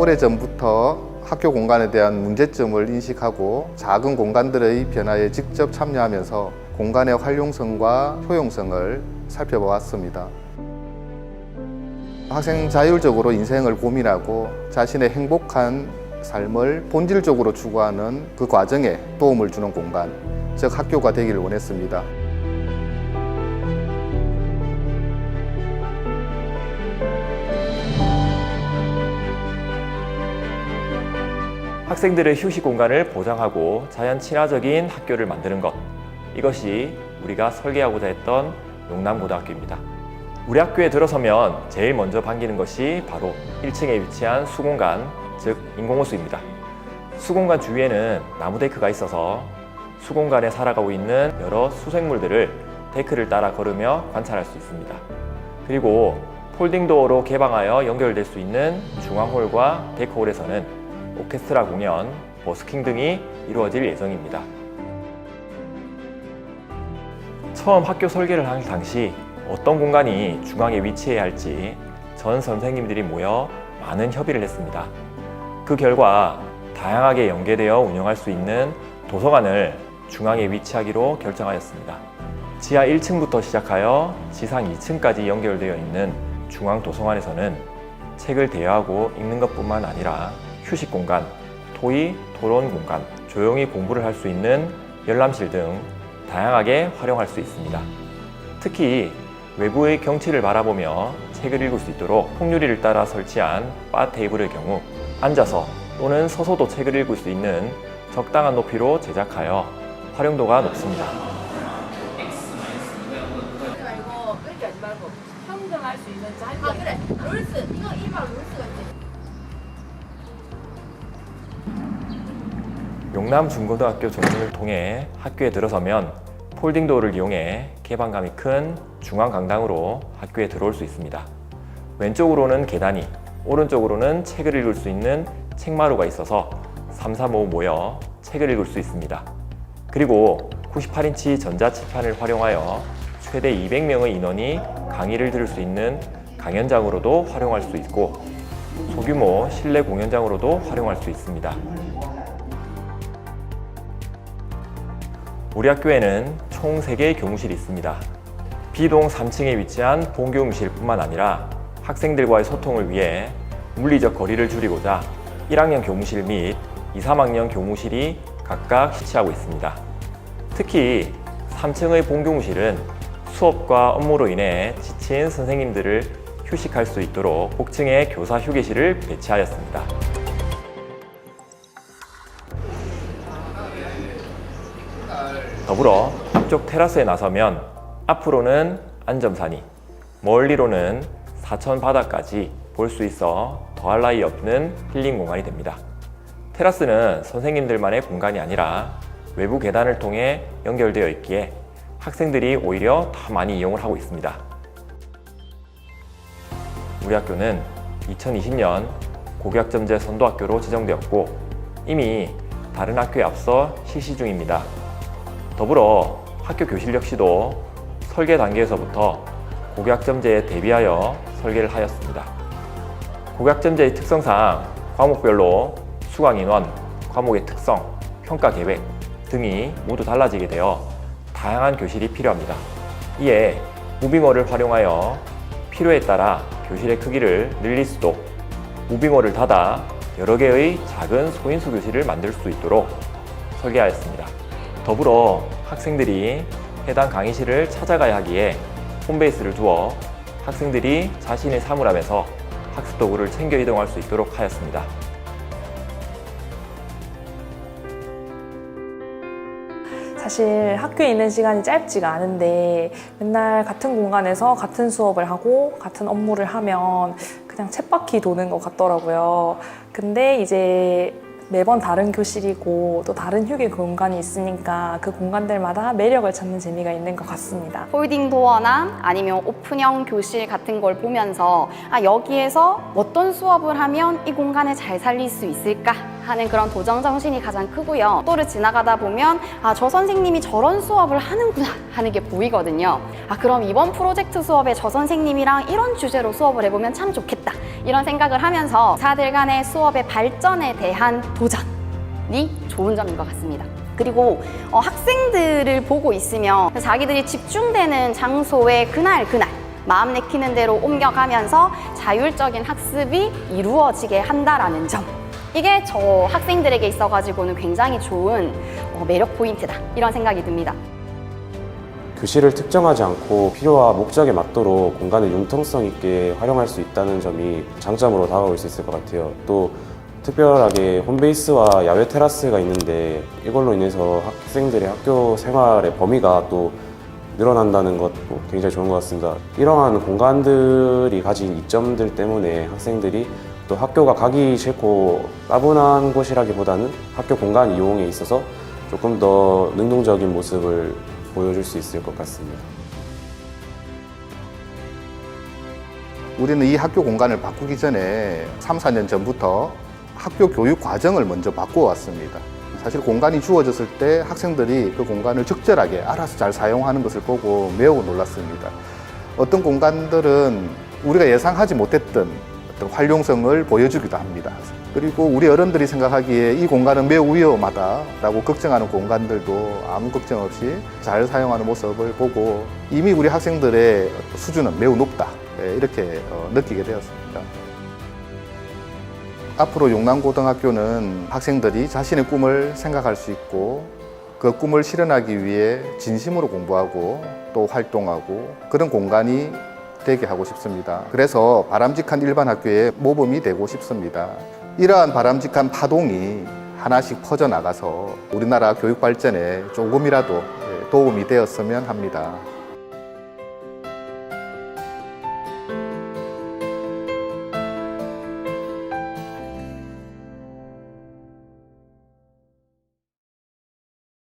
오래전부터 학교 공간에 대한 문제점을 인식하고 작은 공간들의 변화에 직접 참여하면서 공간의 활용성과 효용성을 살펴보았습니다. 학생 자율적으로 인생을 고민하고 자신의 행복한 삶을 본질적으로 추구하는 그 과정에 도움을 주는 공간, 즉 학교가 되기를 원했습니다. 학생들의 휴식 공간을 보장하고 자연 친화적인 학교를 만드는 것, 이것이 우리가 설계하고자 했던 용남고등학교입니다. 우리 학교에 들어서면 제일 먼저 반기는 것이 바로 1층에 위치한 수공간, 즉 인공호수입니다. 수공간 주위에는 나무 데크가 있어서 수공간에 살아가고 있는 여러 수생물들을 데크를 따라 걸으며 관찰할 수 있습니다. 그리고 폴딩도어로 개방하여 연결될 수 있는 중앙홀과 데크홀에서는 오케스트라 공연, 버스킹 등이 이루어질 예정입니다. 처음 학교 설계를 할 당시 어떤 공간이 중앙에 위치해야 할지 전 선생님들이 모여 많은 협의를 했습니다. 그 결과 다양하게 연계되어 운영할 수 있는 도서관을 중앙에 위치하기로 결정하였습니다. 지하 1층부터 시작하여 지상 2층까지 연결되어 있는 중앙 도서관에서는 책을 대여하고 읽는 것뿐만 아니라 휴식 공간, 토의, 토론 공간, 조용히 공부를 할 수 있는 열람실 등 다양하게 활용할 수 있습니다. 특히 외부의 경치를 바라보며 책을 읽을 수 있도록 통유리를 따라 설치한 바 테이블의 경우 앉아서 또는 서서도 책을 읽을 수 있는 적당한 높이로 제작하여 활용도가 높습니다. 이거 이렇게 하지 말고 평등할 수 있는 자유. 아 그래. 롤스. 이거 이말 롤스가 있지. 용남 중고등학교 정문을 통해 학교에 들어서면 폴딩도어를 이용해 개방감이 큰 중앙 강당으로 학교에 들어올 수 있습니다. 왼쪽으로는 계단이, 오른쪽으로는 책을 읽을 수 있는 책마루가 있어서 3, 4, 5 모여 책을 읽을 수 있습니다. 그리고 98인치 전자칠판을 활용하여 최대 200명의 인원이 강의를 들을 수 있는 강연장으로도 활용할 수 있고 소규모 실내 공연장으로도 활용할 수 있습니다. 우리 학교에는 총 3개의 교무실이 있습니다. B동 3층에 위치한 본교무실뿐만 아니라 학생들과의 소통을 위해 물리적 거리를 줄이고자 1학년 교무실 및 2, 3학년 교무실이 각각 위치하고 있습니다. 특히 3층의 본교무실은 수업과 업무로 인해 지친 선생님들을 휴식할 수 있도록 복층에 교사 휴게실을 배치하였습니다. 더불어 앞쪽 테라스에 나서면 앞으로는 안점산이, 멀리로는 사천 바다까지 볼 수 있어 더할 나위 없는 힐링 공간이 됩니다. 테라스는 선생님들만의 공간이 아니라 외부 계단을 통해 연결되어 있기에 학생들이 오히려 더 많이 이용을 하고 있습니다. 우리 학교는 2020년 고교학점제 선도학교로 지정되었고 이미 다른 학교에 앞서 실시 중입니다. 더불어 학교 교실 역시도 설계 단계에서부터 고교학점제에 대비하여 설계를 하였습니다. 고교학점제의 특성상 과목별로 수강 인원, 과목의 특성, 평가 계획 등이 모두 달라지게 되어 다양한 교실이 필요합니다. 이에 무빙어를 활용하여 필요에 따라 교실의 크기를 늘릴 수도, 무빙어를 닫아 여러 개의 작은 소인수 교실을 만들 수 있도록 설계하였습니다. 더불어 학생들이 해당 강의실을 찾아가야 하기에 홈베이스를 두어 학생들이 자신의 사물함에서 학습 도구를 챙겨 이동할 수 있도록 하였습니다. 사실 학교에 있는 시간이 짧지가 않은데 맨날 같은 공간에서 같은 수업을 하고 같은 업무를 하면 그냥 쳇바퀴 도는 것 같더라고요. 근데 이제 매번 다른 교실이고 또 다른 휴게 공간이 있으니까 그 공간들마다 매력을 찾는 재미가 있는 것 같습니다. 폴딩 도어나 아니면 오픈형 교실 같은 걸 보면서 여기에서 어떤 수업을 하면 이 공간을 잘 살릴 수 있을까 하는 그런 도전 정신이 가장 크고요. 또를 지나가다 보면 저 선생님이 저런 수업을 하는구나 하는 게 보이거든요. 그럼 이번 프로젝트 수업에 저 선생님이랑 이런 주제로 수업을 해보면 참 좋겠다 이런 생각을 하면서 사들 간의 수업의 발전에 대한 도전이 좋은 점인 것 같습니다. 그리고 학생들을 보고 있으면 자기들이 집중되는 장소에 그날 마음 내키는 대로 옮겨가면서 자율적인 학습이 이루어지게 한다라는 점, 이게 저 학생들에게 있어가지고는 굉장히 좋은 매력 포인트다 이런 생각이 듭니다. 교실을 특정하지 않고 필요와 목적에 맞도록 공간을 융통성 있게 활용할 수 있다는 점이 장점으로 다가올 수 있을 것 같아요. 또 특별하게 홈베이스와 야외 테라스가 있는데 이걸로 인해서 학생들의 학교 생활의 범위가 또 늘어난다는 것도 굉장히 좋은 것 같습니다. 이러한 공간들이 가진 이점들 때문에 학생들이 또 학교가 가기 싫고 따분한 곳이라기보다는 학교 공간 이용에 있어서 조금 더 능동적인 모습을 보여줄 수 있을 것 같습니다. 우리는 이 학교 공간을 바꾸기 전에 3, 4년 전부터 학교 교육 과정을 먼저 바꿔왔습니다. 사실 공간이 주어졌을 때 학생들이 그 공간을 적절하게 알아서 잘 사용하는 것을 보고 매우 놀랐습니다. 어떤 공간들은 우리가 예상하지 못했던 어떤 활용성을 보여주기도 합니다. 그리고 우리 어른들이 생각하기에 이 공간은 매우 위험하다라고 걱정하는 공간들도 아무 걱정 없이 잘 사용하는 모습을 보고 이미 우리 학생들의 수준은 매우 높다 이렇게 느끼게 되었습니다. 앞으로 용남고등학교는 학생들이 자신의 꿈을 생각할 수 있고 그 꿈을 실현하기 위해 진심으로 공부하고 또 활동하고 그런 공간이 되게 하고 싶습니다. 그래서 바람직한 일반 학교의 모범이 되고 싶습니다. 이러한 바람직한 파동이 하나씩 퍼져나가서 우리나라 교육 발전에 조금이라도 도움이 되었으면 합니다.